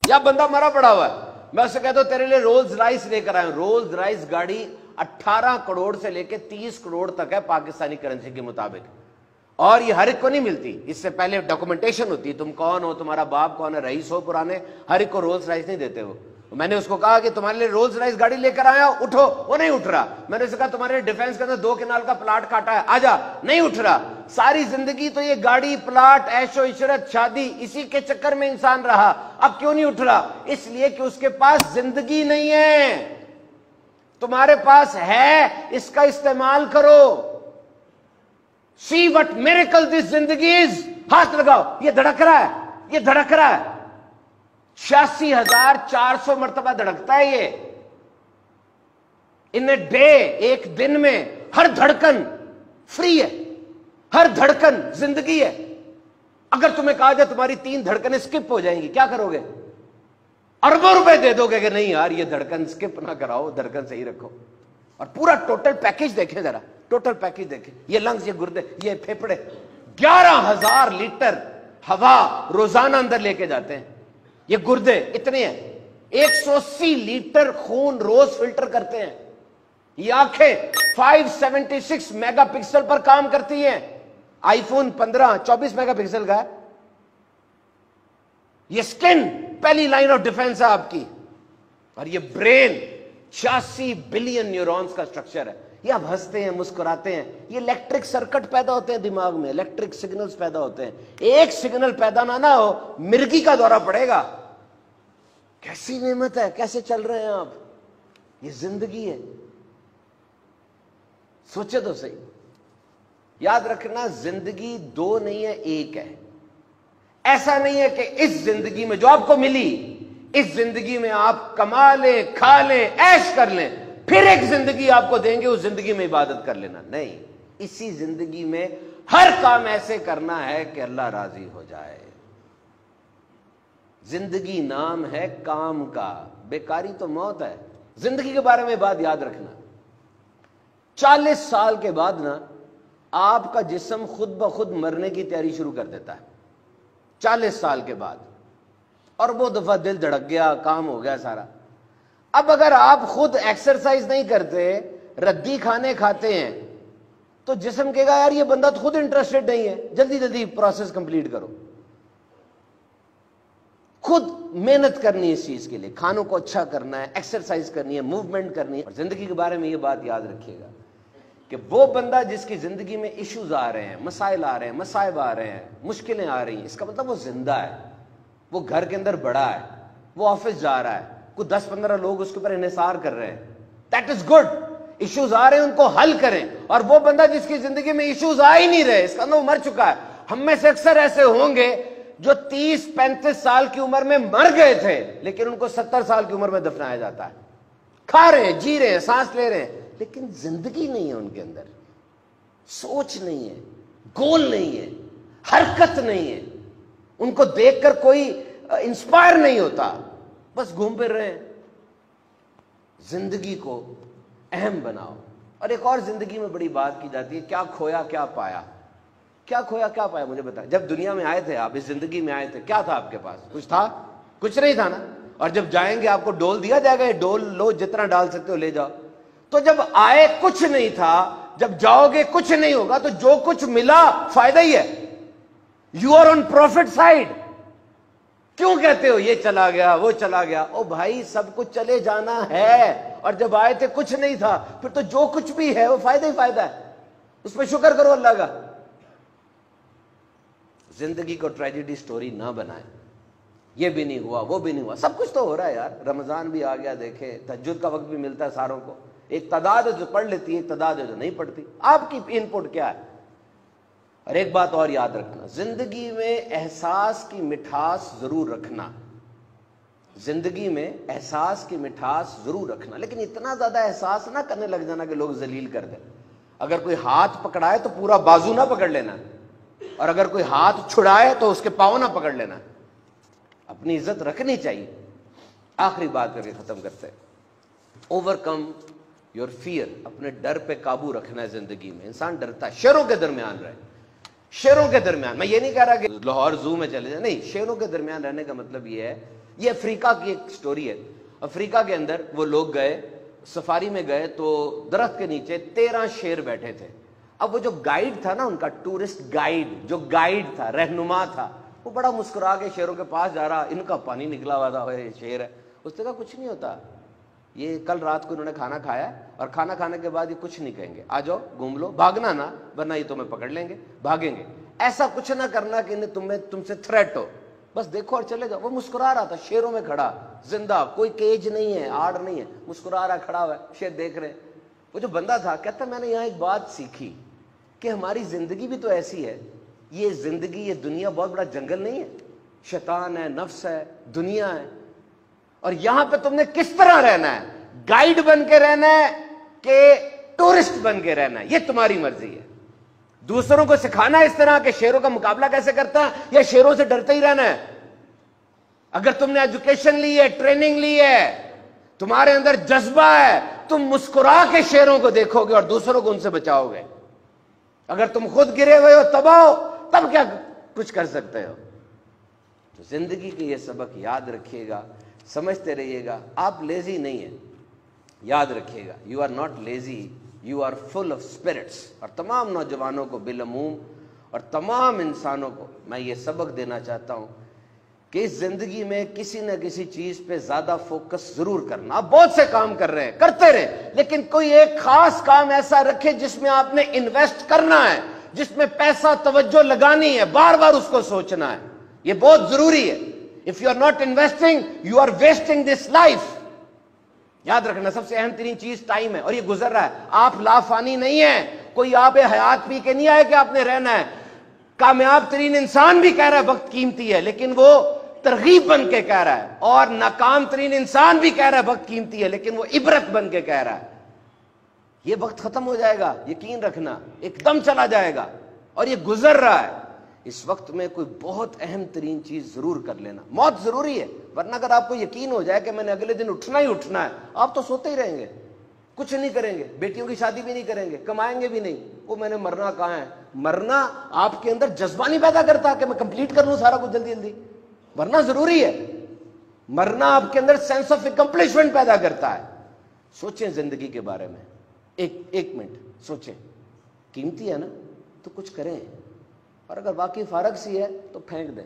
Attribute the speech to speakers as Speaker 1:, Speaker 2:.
Speaker 1: या बंदा मरा पड़ा हुआ है, मैं उससे कहता हूं तेरे लिए रोल्स राइस लेकर आया हूं। रोल्स राइस गाड़ी 18 करोड़ से लेके 30 करोड़ तक है पाकिस्तानी करेंसी के मुताबिक, और ये हर एक को नहीं मिलती। इससे पहले डॉक्यूमेंटेशन होती है, तुम कौन हो, तुम्हारा बाप कौन है, रईस हो पुराने, हर एक को रोल्स राइस नहीं देते वो। मैंने उसको कहा कि तुम्हारे लिए रोल्स राइस गाड़ी लेकर आया, उठो, वो नहीं उठ रहा। मैंने उससे कहा तुम्हारे लिए डिफेंस के अंदर 2 कनाल का प्लाट काटा है, आजा, नहीं उठ रहा। सारी जिंदगी तो ये गाड़ी, प्लाट, ऐशो इशरत, शादी, इसी के चक्कर में इंसान रहा। अब क्यों नहीं उठ रहा? इसलिए कि उसके पास जिंदगी नहीं है। तुम्हारे पास है, इसका इस्तेमाल करो। सी वट मिरेकल दिस जिंदगी इज। हाथ लगाओ, ये धड़क रहा है, ये धड़क रहा है। 86,400 मरतबा धड़कता है ये इन ए डे, एक दिन में। हर धड़कन फ्री है, हर धड़कन जिंदगी है। अगर तुम्हें कहा जाए तुम्हारी 3 धड़कनें स्किप हो जाएंगी, क्या करोगे? अरबों रुपए दे दोगे कि नहीं यार ये धड़कन स्किप ना कराओ, धड़कन सही रखो। और पूरा टोटल पैकेज देखें जरा, टोटल पैकेज देखें। ये लंग्स, ये गुर्दे, ये फेफड़े, 11,000 लीटर हवा रोजाना अंदर लेके जाते हैं। ये गुर्दे इतने हैं, 180 लीटर खून रोज फिल्टर करते हैं। ये आंखें 576 मेगापिक्सल पर काम करती हैं। आईफोन 15 24 मेगापिक्सल का है। ये स्किन पहली लाइन ऑफ डिफेंस है आपकी। और ये ब्रेन 86 बिलियन न्यूरॉन्स का स्ट्रक्चर है। ये आप हंसते हैं, मुस्कुराते हैं, ये इलेक्ट्रिक सर्किट पैदा होते हैं दिमाग में, इलेक्ट्रिक सिग्नल्स पैदा होते हैं। एक सिग्नल पैदा ना हो, मिर्गी का दौरा पड़ेगा। कैसी नेमत है, कैसे चल रहे हैं आप? ये जिंदगी है, सोचे तो सही। याद रखना, जिंदगी 2 नहीं है, 1 है। ऐसा नहीं है कि इस जिंदगी में जो आपको मिली, इस जिंदगी में आप कमा लें, खा लें, ऐश कर लें, फिर एक जिंदगी आपको देंगे, उस जिंदगी में इबादत कर लेना। नहीं, इसी जिंदगी में हर काम ऐसे करना है कि अल्लाह राजी हो जाए। जिंदगी नाम है काम का, बेकारी तो मौत है। जिंदगी के बारे में बात याद रखना, 40 साल के बाद ना आपका जिस्म खुद ब खुद मरने की तैयारी शुरू कर देता है। 40 साल के बाद, और वो दफा दिल धड़क गया, काम हो गया सारा। अब अगर आप खुद एक्सरसाइज नहीं करते, रद्दी खाने खाते हैं, तो जिस्म कहेगा यार ये बंदा तो खुद इंटरेस्टेड नहीं है, जल्दी जल्दी प्रोसेस कंप्लीट करो। खुद मेहनत करनी है इस चीज के लिए, खानों को अच्छा करना है, एक्सरसाइज करनी है, मूवमेंट करनी है। और जिंदगी के बारे में ये बात याद रखिएगा कि वो बंदा जिसकी जिंदगी में इश्यूज आ रहे हैं, मसाइल आ रहे हैं, मसाइब आ रहे हैं, मुश्किलें आ रही हैं, इसका मतलब वो जिंदा है, वो घर के अंदर बड़ा है, वो ऑफिस जा रहा है, कुछ 10-15 लोग उसके ऊपर इन्हिसार कर रहे हैं। That is good. इश्यूज आ रहे हैं, उनको हल करें। और वो बंदा जिसकी जिंदगी में इश्यूज आ ही नहीं रहे, इसका मतलब वो मर चुका है। हम में से अक्सर ऐसे होंगे जो 30-35 साल की उम्र में मर गए थे, लेकिन उनको 70 साल की उम्र में दफनाया जाता है। खा रहे हैं, जी रहे हैं, सांस ले रहे हैं, लेकिन जिंदगी नहीं है उनके अंदर, सोच नहीं है, गोल नहीं है, हरकत नहीं है, उनको देखकर कोई इंस्पायर नहीं होता, बस घूम फिर रहे हैं। जिंदगी को अहम बनाओ। और एक और जिंदगी में बड़ी बात की जाती है, क्या खोया क्या पाया। क्या खोया क्या पाया, मुझे बताया। जब दुनिया में आए थे आप, इस जिंदगी में आए थे, क्या था आपके पास? कुछ था? कुछ नहीं था ना। और जब जाएंगे आपको डोल दिया जाएगा, डोल लो, जितना डाल सकते हो ले जाओ। तो जब आए कुछ नहीं था, जब जाओगे कुछ नहीं होगा, तो जो कुछ मिला फायदा ही है। You are on profit side. क्यों कहते हो ये चला गया, वो चला गया? ओ भाई, सब कुछ चले जाना है। और जब आए थे कुछ नहीं था, फिर तो जो कुछ भी है वो फायदा ही फायदा है, उस पर शुक्र करो अल्लाह का। जिंदगी को ट्रेजेडी स्टोरी ना बनाए, ये भी नहीं हुआ, वो भी नहीं हुआ, सब कुछ तो हो रहा है यार। रमजान भी आ गया, देखे, तहज्जुद का वक्त भी मिलता है सारों को। एक तादाद है जो पढ़ लेती है, एक तादाद है जो नहीं पढ़ती। आपकी इनपुट क्या है? और एक बात और याद रखना, जिंदगी में एहसास की मिठास जरूर रखना। जिंदगी में एहसास की मिठास जरूर रखना, लेकिन इतना ज्यादा एहसास ना करने लग जाना कि लोग जलील कर दें। अगर कोई हाथ पकड़ाए तो पूरा बाजू ना पकड़ लेना, और अगर कोई हाथ छुड़ाए तो उसके पांव ना पकड़ लेना। अपनी इज्जत रखनी चाहिए। आखिरी बात करके खत्म करते हैं, ओवरकम योर फियर। अपने डर पे काबू रखना है। जिंदगी में इंसान डरता है, शेरों के दरमियान रहे, शेरों के दरमियान। मैं ये नहीं कह रहा कि लाहौर जू में चले जाए, नहीं, शेरों के दरमियान रहने का मतलब ये है, یہ افریقہ کی ایک سٹوری ہے. افریقہ کے اندر وہ لوگ گئے, سفاری میں گئے, تو درخت کے نیچے 13 شیر بیٹھے تھے. اب وہ جو گائیڈ تھا نا ان کا, ٹورسٹ گائیڈ, جو گائیڈ تھا, رہنما تھا, وہ بڑا مسکرا کے شیروں کے پاس جا رہا, ان کا پانی نکلا ہوا تھا, یہ شیر ہے. اس نے کہا کچھ نہیں ہوتا, یہ کل رات کو انہوں نے کھانا کھایا اور کھانا کھانے کے بعد یہ کچھ نہیں کہیں گے, آ جاؤ گھوم لو, بھاگنا نا ورنہ یہ تمہیں پکڑ لیں گے, بھاگیں گے. ایسا کچھ نہ کرنا کہ تم سے تھریٹ ہو, بس دیکھو اور چلے جاؤ. وہ مسکرا رہا تھا شیروں میں کھڑا, زندہ, کوئی کیج نہیں ہے, آڑ نہیں ہے, مسکرا رہا, کھڑا ہوا ہے, شیر دیکھ رہے. وہ جو بندہ تھا کہتا میں نے یہاں ایک بات سیکھی کہ ہماری زندگی بھی تو ایسی ہے, یہ زندگی, یہ دنیا بہت بڑا جنگل نہیں ہے, شیطان ہے, نفس ہے, دنیا ہے, اور یہاں پہ تم نے کس طرح رہنا ہے, گائیڈ بن کے رہنا ہے کہ ٹورسٹ بن کے رہنا ہے, یہ تمہاری مرضی ہے. دوسروں کو سکھانا ہے اس طرح کہ شیروں کا مقابلہ کیسے کرتا ہے, یا شیروں سے ڈرتے ہی رہنا ہے. اگر تم نے ایجوکیشن لی ہے, ٹریننگ لی ہے, تمہارے اندر جذبہ ہے, تم مسکرا کے شیروں کو دیکھو گے اور دوسروں کو ان سے بچاؤ گے. اگر تم خود گرے ہوئے ہو, تباہ ہو, تب کیا کچھ کر سکتے ہو. تو زندگی کے یہ سبق یاد رکھیے گا, سمجھتے رہیے گا. آپ لیزی نہیں ہیں, یاد رکھیے گا, you are not lazy, you are full of spirits. اور تمام نوجوانوں کو بالعموم اور تمام انسانوں کو میں یہ سبق دینا چاہتا ہوں کہ اس زندگی میں کسی نہ کسی چیز پہ زیادہ فوکس ضرور کرنا. آپ بہت سے کام کر رہے ہیں, کرتے رہیں, لیکن کوئی ایک خاص کام ایسا رکھے جس میں آپ نے انویسٹ کرنا ہے, جس میں پیسہ توجہ لگانی ہے, بار بار اس کو سوچنا ہے. یہ بہت ضروری ہے. If you are not investing, you are wasting this life. یاد رکھنا سب سے اہم ترین چیز ٹائم ہے, اور یہ گزر رہا ہے. آپ لافانی نہیں ہیں, کوئی آپ حیات پی کے نہیں آئے کہ آپ نے رہنا ہے. کامیاب ترین انسان بھی کہہ رہا ہے وقت قیمتی ہے, لیکن وہ ترغیب بن کے کہہ رہا ہے. اور ناکام ترین انسان بھی کہہ رہا ہے وقت قیمتی ہے, لیکن وہ عبرت بن کے کہہ رہا ہے. یہ وقت ختم ہو جائے گا, یقین رکھنا, ایک دم چلا جائے گا, اور یہ گزر رہا ہے. اس وقت میں کوئی بہت اہم ترین چیز ضرور کر لینا. موت ضروری ہے, ورنہ اگر آپ کو یقین ہو جائے کہ میں نے اگلے دن اٹھنا ہی اٹھنا ہے, آپ تو سوتے ہی رہیں گے, کچھ نہیں کریں گے, بیٹیوں کی شادی بھی نہیں کریں گے, کمائیں گے بھی نہیں. وہ میں نے مرنا کہاں ہے. مرنا آپ کے اندر جذبہ نہیں پیدا کرتا کہ میں کمپلیٹ کر لوں سارا کچھ جلدی جلدی. مرنا ضروری ہے. مرنا آپ کے اندر سینس آف اکمپلشمنٹ پیدا کرتا ہے. سوچیں زندگی کے بارے میں, ایک منٹ سوچیں. قیمتی ہے نا, تو کچھ کریں, اور اگر واقعی فارغ سی ہے تو پھینک دیں.